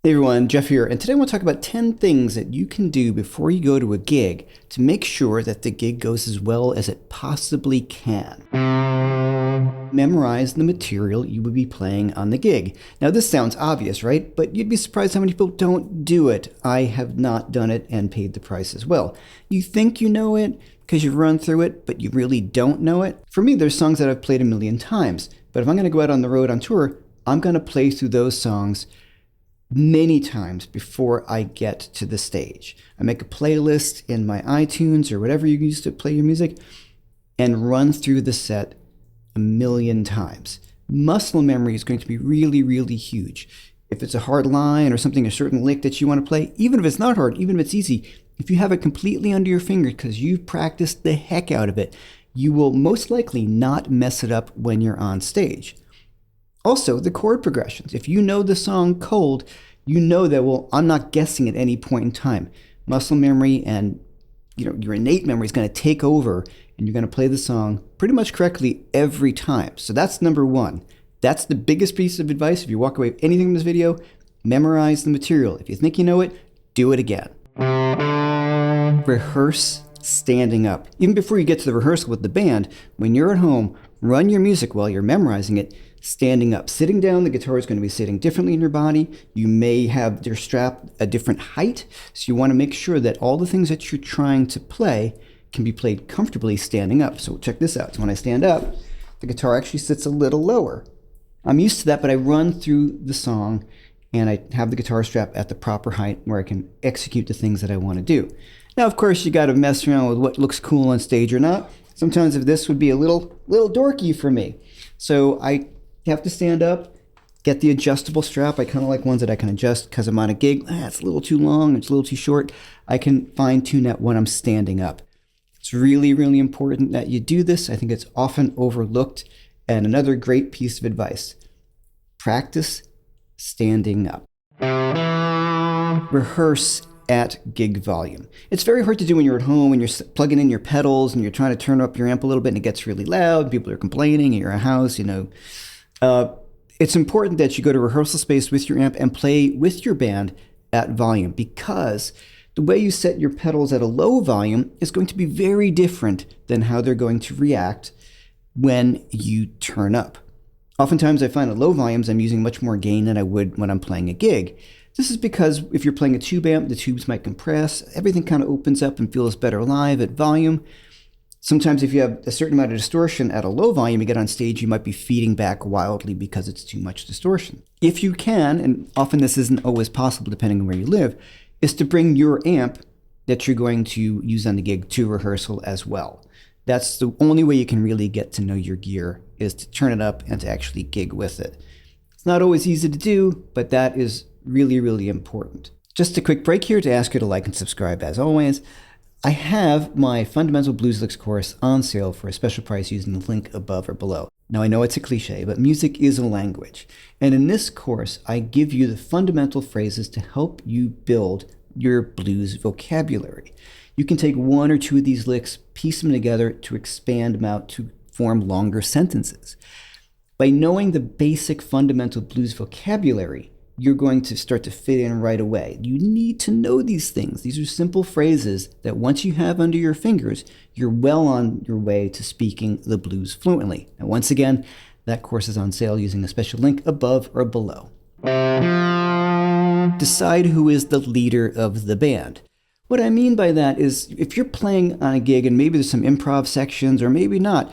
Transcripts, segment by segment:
Hey everyone, Jeff here, and today I want to talk about 10 things that you can do before you go to a gig to make sure that the gig goes as well as it possibly can. Memorize the material you will be playing on the gig. Now this sounds obvious, right? But you'd be surprised how many people don't do it. I have not done it and paid the price as well. You think you know it because you've run through it, but you really don't know it. For me, there's songs that I've played a million times, but if I'm going to go out on the road on tour, I'm going to play through those songs many times before I get to the stage. I make a playlist in my iTunes or whatever you use to play your music and run through the set a million times. Muscle memory is going to be really, really huge. If it's a hard line or something, a certain lick that you want to play, even if it's not hard, even if it's easy, if you have it completely under your finger because you've practiced the heck out of it, you will most likely not mess it up when you're on stage. Also, the chord progressions. If you know the song cold, you know that, well, I'm not guessing at any point in time. Muscle memory and your innate memory is going to take over, and you're going to play the song pretty much correctly every time. So that's number one. That's the biggest piece of advice. If you walk away with anything from this video, memorize the material. If you think you know it, do it again. Rehearse standing up. Even before you get to the rehearsal with the band, when you're at home, run your music while you're memorizing it standing up. Sitting down, the guitar is going to be sitting differently in your body. You may have your strap a different height, so you want to make sure that all the things that you're trying to play can be played comfortably standing up. So check this out. So when I stand up, the guitar actually sits a little lower. I'm used to that, but I run through the song and I have the guitar strap at the proper height where I can execute the things that I want to do. Now, of course, you got to mess around with what looks cool on stage or not. Sometimes if this would be a little dorky for me. So I have to stand up, get the adjustable strap. I kind of like ones that I can adjust because I'm on a gig. It's a little too long, it's a little too short. I can fine tune that when I'm standing up. It's really, really important that you do this. I think it's often overlooked. And another great piece of advice, practice standing up. Rehearse at gig volume. It's very hard to do when you're at home, when you're plugging in your pedals and you're trying to turn up your amp a little bit and it gets really loud, people are complaining, and you're in a house, it's important that you go to rehearsal space with your amp and play with your band at volume, because the way you set your pedals at a low volume is going to be very different than how they're going to react when you turn up. Oftentimes I find at low volumes I'm using much more gain than I would when I'm playing a gig. This is because if you're playing a tube amp, the tubes might compress, everything kind of opens up and feels better live at volume. Sometimes if you have a certain amount of distortion at a low volume, you get on stage, you might be feeding back wildly because it's too much distortion. If you can, and often this isn't always possible depending on where you live, is to bring your amp that you're going to use on the gig to rehearsal as well. That's the only way you can really get to know your gear, is to turn it up and to actually gig with it. It's not always easy to do, but that is really, really important. Just a quick break here to ask you to like and subscribe as always. I have my Fundamental Blues Licks course on sale for a special price using the link above or below. Now, I know it's a cliche, but music is a language. And in this course, I give you the fundamental phrases to help you build your blues vocabulary. You can take one or two of these licks, piece them together to expand them out to form longer sentences. By knowing the basic fundamental blues vocabulary, you're going to start to fit in right away. You need to know these things. These are simple phrases that once you have under your fingers, you're well on your way to speaking the blues fluently. Now, once again, that course is on sale using the special link above or below. Decide who is the leader of the band. What I mean by that is, if you're playing on a gig and maybe there's some improv sections or maybe not,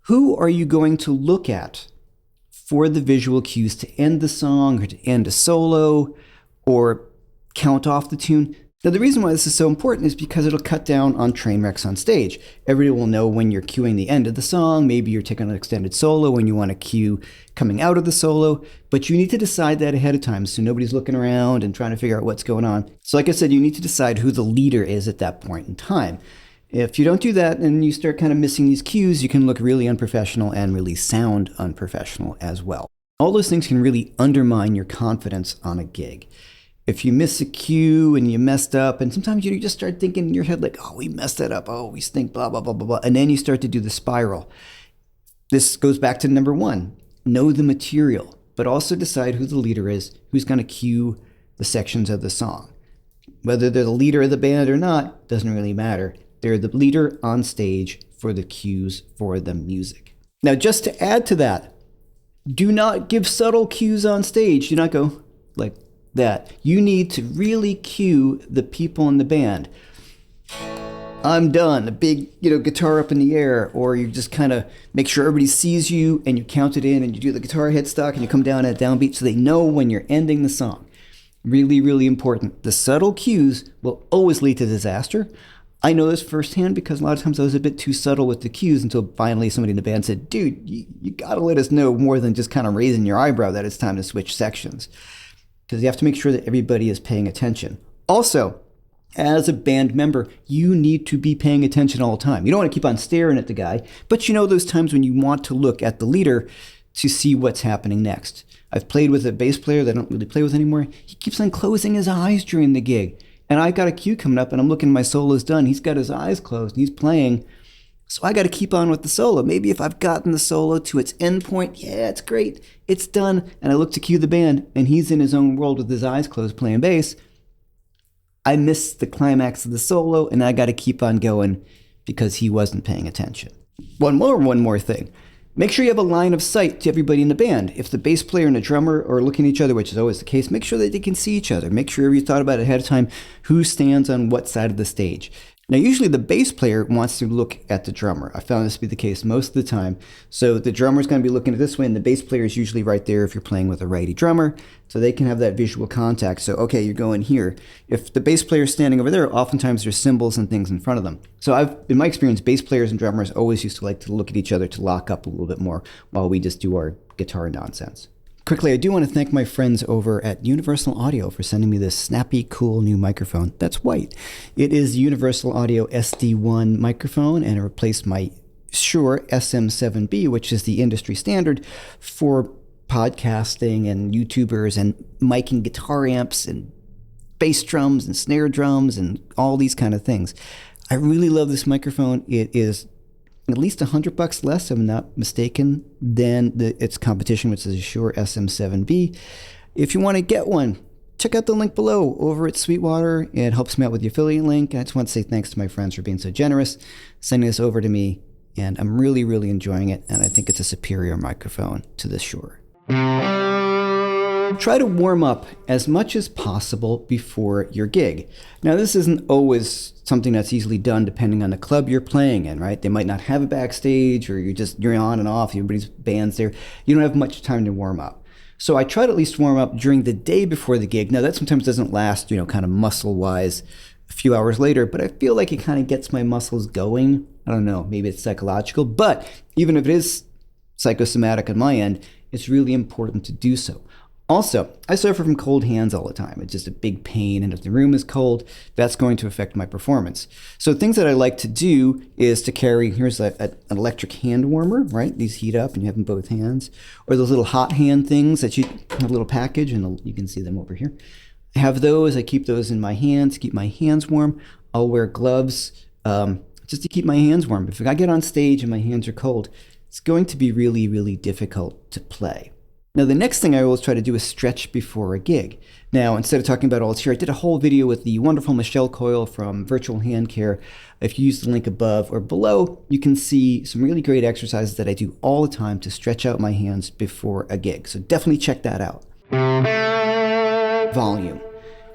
who are you going to look at for the visual cues to end the song or to end a solo or count off the tune? Now, the reason why this is so important is because it'll cut down on train wrecks on stage. Everybody will know when you're cueing the end of the song. Maybe you're taking an extended solo when you want to cue coming out of the solo, but you need to decide that ahead of time so nobody's looking around and trying to figure out what's going on. So like I said, you need to decide who the leader is at that point in time. If you don't do that and you start kind of missing these cues, you can look really unprofessional and really sound unprofessional as well. All those things can really undermine your confidence on a gig. If you miss a cue and you messed up, and sometimes you just start thinking in your head like, oh, we messed that up, oh, we stink, blah, blah, blah, blah, blah, and then you start to do the spiral. This goes back to number one, know the material, but also decide who the leader is, who's going to cue the sections of the song. Whether they're the leader of the band or not, doesn't really matter. They're the leader on stage for the cues for the music. Now, just to add to that, do not give subtle cues on stage. Do not go like that. You need to really cue the people in the band. I'm done. A big, guitar up in the air, or you just kind of make sure everybody sees you and you count it in and you do the guitar headstock and you come down at a downbeat so they know when you're ending the song. Really, really important. The subtle cues will always lead to disaster. I know this firsthand because a lot of times I was a bit too subtle with the cues until finally somebody in the band said, dude, you got to let us know more than just kind of raising your eyebrow that it's time to switch sections. Because you have to make sure that everybody is paying attention. Also, as a band member, you need to be paying attention all the time. You don't want to keep on staring at the guy, but those times when you want to look at the leader to see what's happening next. I've played with a bass player that I don't really play with anymore. He keeps on closing his eyes during the gig. And I got a cue coming up and I'm looking, my solo's done. He's got his eyes closed and he's playing. So I got to keep on with the solo. Maybe if I've gotten the solo to its end point, yeah, it's great. It's done. And I look to cue the band and he's in his own world with his eyes closed playing bass. I missed the climax of the solo and I got to keep on going because he wasn't paying attention. One more thing. Make sure you have a line of sight to everybody in the band. If the bass player and the drummer are looking at each other, which is always the case, make sure that they can see each other. Make sure you thought about it ahead of time, who stands on what side of the stage. Now, usually the bass player wants to look at the drummer. I found this to be the case most of the time. So the drummer's going to be looking at this way, and the bass player is usually right there if you're playing with a righty drummer, so they can have that visual contact. So, okay, you're going here. If the bass player is standing over there, oftentimes there's cymbals and things in front of them. So in my experience, bass players and drummers always used to like to look at each other to lock up a little bit more while we just do our guitar nonsense. Quickly, I do want to thank my friends over at Universal Audio for sending me this snappy, cool new microphone that's white. It is Universal Audio SD1 microphone, and it replaced my Shure SM7B, which is the industry standard for podcasting and YouTubers and miking guitar amps and bass drums and snare drums and all these kind of things. I really love this microphone. It is at least $100 less, if I'm not mistaken, than its competition, which is a Shure SM7B. If you want to get one, check out the link below over at Sweetwater. It helps me out with the affiliate link. I just want to say thanks to my friends for being so generous, sending this over to me, and I'm really, really enjoying it, and I think it's a superior microphone to the Shure. Try to warm up as much as possible before your gig. Now, this isn't always something that's easily done depending on the club you're playing in, right? They might not have a backstage, or you're on and off, everybody's band's there. You don't have much time to warm up. So I try to at least warm up during the day before the gig. Now, that sometimes doesn't last, kind of muscle-wise a few hours later, but I feel like it kind of gets my muscles going. I don't know, maybe it's psychological, but even if it is psychosomatic on my end, it's really important to do so. Also, I suffer from cold hands all the time. It's just a big pain, and if the room is cold, that's going to affect my performance. So things that I like to do is to carry, here's an electric hand warmer, right? These heat up and you have them in both hands. Or those little hot hand things that you have a little package, and you can see them over here. I have those. I keep those in my hands to keep my hands warm. I'll wear gloves just to keep my hands warm. If I get on stage and my hands are cold, it's going to be really, really difficult to play. Now, the next thing I always try to do is stretch before a gig. Now, instead of talking about all this here, I did a whole video with the wonderful Michelle Coyle from Virtual Hand Care. If you use the link above or below, you can see some really great exercises that I do all the time to stretch out my hands before a gig. So definitely check that out. Volume.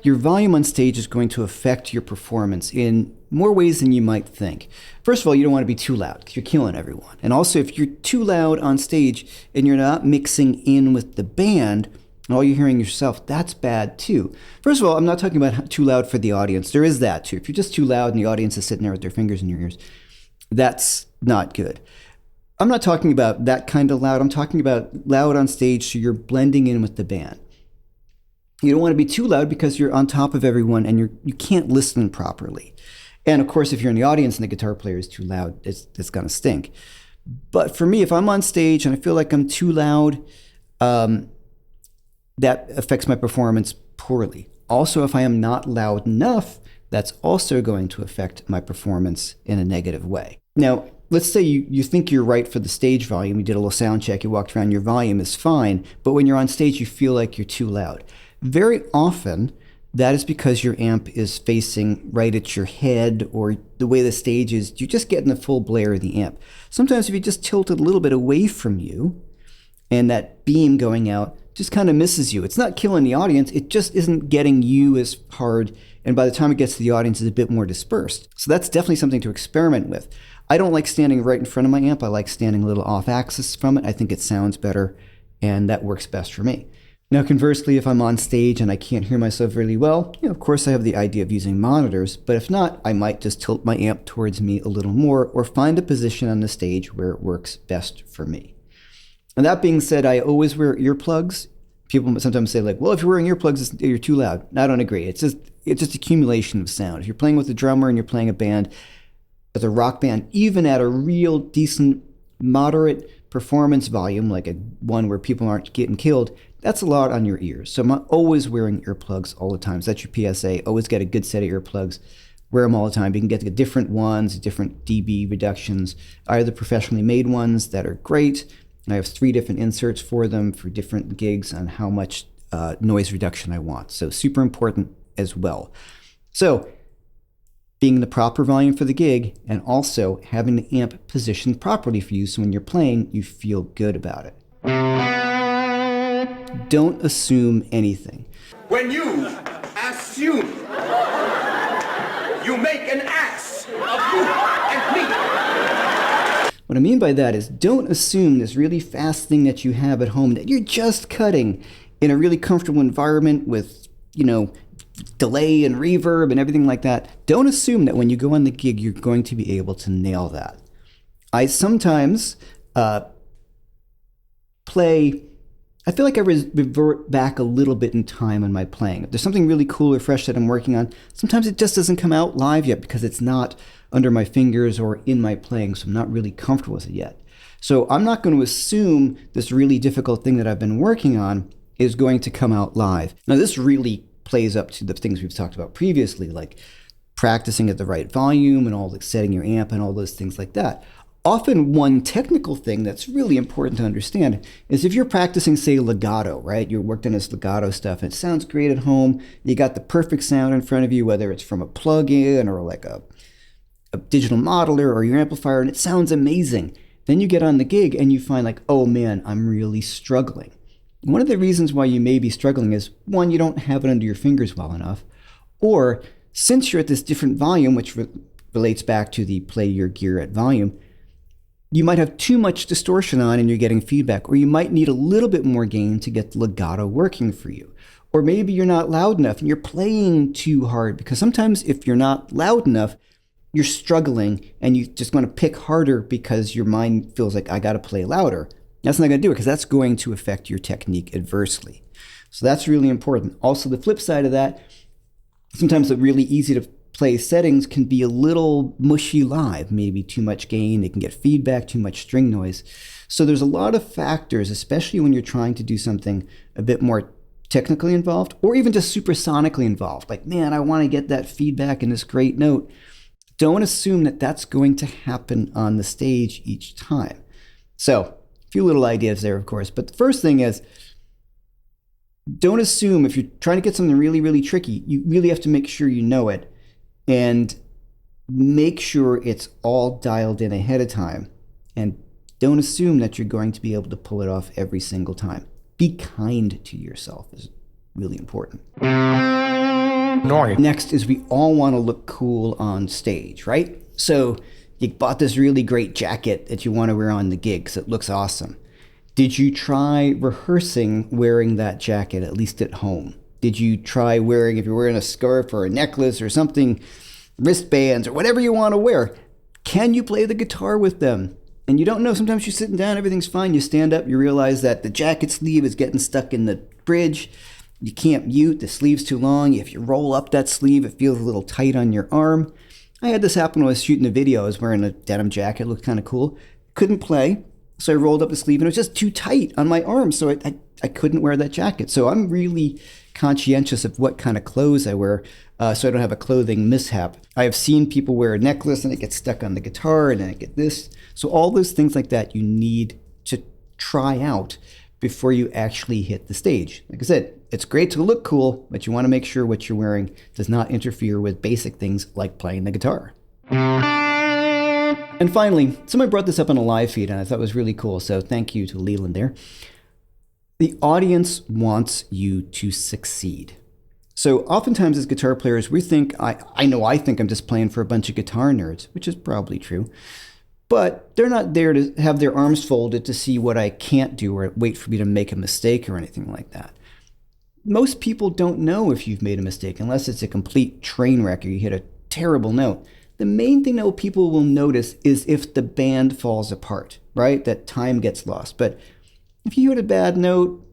Your volume on stage is going to affect your performance in more ways than you might think. First of all, you don't want to be too loud because you're killing everyone. And also, if you're too loud on stage and you're not mixing in with the band, and all you're hearing yourself, that's bad too. First of all, I'm not talking about too loud for the audience. There is that too. If you're just too loud and the audience is sitting there with their fingers in your ears, that's not good. I'm not talking about that kind of loud. I'm talking about loud on stage so you're blending in with the band. You don't want to be too loud because you're on top of everyone and you can't listen properly. And of course, if you're in the audience and the guitar player is too loud, it's going to stink. But for me, if I'm on stage and I feel like I'm too loud, that affects my performance poorly. Also, if I am not loud enough, that's also going to affect my performance in a negative way. Now, let's say you think you're right for the stage volume. You did a little sound check, you walked around, your volume is fine. But when you're on stage, you feel like you're too loud. Very often, that is because your amp is facing right at your head, or the way the stage is, you're just getting the full blare of the amp. Sometimes if you just tilt it a little bit away from you, and that beam going out just kind of misses you. It's not killing the audience, it just isn't getting you as hard, and by the time it gets to the audience, it's a bit more dispersed. So that's definitely something to experiment with. I don't like standing right in front of my amp. I like standing a little off axis from it. I think it sounds better, and that works best for me. Now, conversely, if I'm on stage and I can't hear myself really well, of course I have the idea of using monitors, but if not, I might just tilt my amp towards me a little more, or find a position on the stage where it works best for me. And that being said, I always wear earplugs. People sometimes say like, well, if you're wearing earplugs, you're too loud. I don't agree. It's just accumulation of sound. If you're playing with a drummer and you're playing a band, as a rock band, even at a real decent, moderate performance volume, like a one where people aren't getting killed, that's a lot on your ears. So I'm always wearing earplugs all the time. So that's your PSA. Always get a good set of earplugs. Wear them all the time. You can get the different ones, different dB reductions. I have the professionally made ones that are great. And I have 3 different inserts for them for different gigs on how much noise reduction I want. So super important as well. So being the proper volume for the gig, and also having the amp positioned properly for you, so when you're playing, you feel good about it. Don't assume anything. When you assume, you make an ass of you and me. What I mean by that is, don't assume this really fast thing that you have at home that you're just cutting in a really comfortable environment with, delay and reverb and everything like that. Don't assume that when you go on the gig, you're going to be able to nail that. I sometimes I feel like I revert back a little bit in time on my playing. If there's something really cool or fresh that I'm working on, sometimes it just doesn't come out live yet because it's not under my fingers or in my playing, so I'm not really comfortable with it yet. So I'm not going to assume this really difficult thing that I've been working on is going to come out live. Now, this really plays up to the things we've talked about previously, like practicing at the right volume and all the setting your amp and all those things like that. Often one technical thing that's really important to understand is if you're practicing, say, legato, right? You're worked on this legato stuff, and it sounds great at home. You got the perfect sound in front of you, whether it's from a plug-in or like a digital modeler or your amplifier, and it sounds amazing. Then you get on the gig and you find like, oh man, I'm really struggling. One of the reasons why you may be struggling is, one, you don't have it under your fingers well enough, or since you're at this different volume, which relates back to the play your gear at volume, you might have too much distortion on and you're getting feedback, or you might need a little bit more gain to get the legato working for you. Or maybe you're not loud enough and you're playing too hard, because sometimes if you're not loud enough, you're struggling and you just want to pick harder because your mind feels like, I got to play louder. That's not going to do it, because that's going to affect your technique adversely. So that's really important. Also, the flip side of that, sometimes the really easy to play settings can be a little mushy live, maybe too much gain, they can get feedback, too much string noise. So there's a lot of factors, especially when you're trying to do something a bit more technically involved, or even just supersonically involved. Like, man, I want to get that feedback in this great note. Don't assume that that's going to happen on the stage each time. So a few little ideas there, of course. But the first thing is, don't assume if you're trying to get something really, really tricky, you really have to make sure you know it, and make sure it's all dialed in ahead of time. And don't assume that you're going to be able to pull it off every single time. Be kind to yourself is really important. Next is, we all want to look cool on stage, right? So you bought this really great jacket that you want to wear on the gig because it looks awesome. Did you try rehearsing wearing that jacket, at least at home? Did you try wearing, if you're wearing a scarf or a necklace or something, wristbands or whatever you want to wear, can you play the guitar with them? And you don't know, sometimes you're sitting down, everything's fine, you stand up, you realize that the jacket sleeve is getting stuck in the bridge, you can't mute, the sleeve's too long, if you roll up that sleeve, it feels a little tight on your arm. I had this happen when I was shooting a video. I was wearing a denim jacket, it looked kind of cool, couldn't play, so I rolled up the sleeve and it was just too tight on my arm, so I couldn't wear that jacket. So I'm really conscientious of what kind of clothes I wear, so I don't have a clothing mishap. I have seen people wear a necklace and it gets stuck on the guitar and then I get this. So all those things like that you need to try out before you actually hit the stage. Like I said, it's great to look cool, but you want to make sure what you're wearing does not interfere with basic things like playing the guitar. And finally, someone brought this up on a live feed and I thought it was really cool, so thank you to Leland there. The audience wants you to succeed. So oftentimes as guitar players, we think, I think I'm just playing for a bunch of guitar nerds, which is probably true. But they're not there to have their arms folded to see what I can't do or wait for me to make a mistake or anything like that. Most people don't know if you've made a mistake unless it's a complete train wreck or you hit a terrible note. The main thing that people will notice is if the band falls apart, right? That time gets lost. But if you hit a bad note,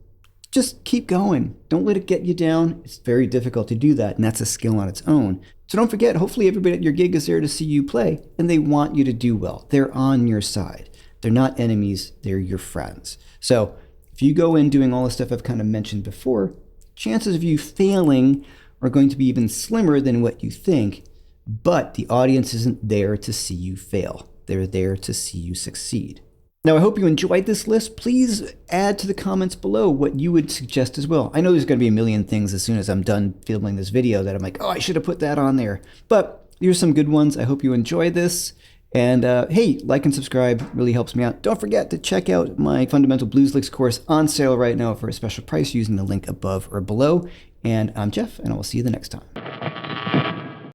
just keep going. Don't let it get you down. It's very difficult to do that, and that's a skill on its own. So don't forget, hopefully everybody at your gig is there to see you play, and they want you to do well. They're on your side. They're not enemies, they're your friends. So if you go in doing all the stuff I've kind of mentioned before, chances of you failing are going to be even slimmer than what you think, but the audience isn't there to see you fail. They're there to see you succeed. Now, I hope you enjoyed this list. Please add to the comments below what you would suggest as well. I know there's going to be a million things as soon as I'm done filming this video that I'm like, oh, I should have put that on there. But here's some good ones. I hope you enjoy this. And hey, like and subscribe really helps me out. Don't forget to check out my Fundamental Blues Licks course on sale right now for a special price using the link above or below. And I'm Jeff, and I will see you the next time.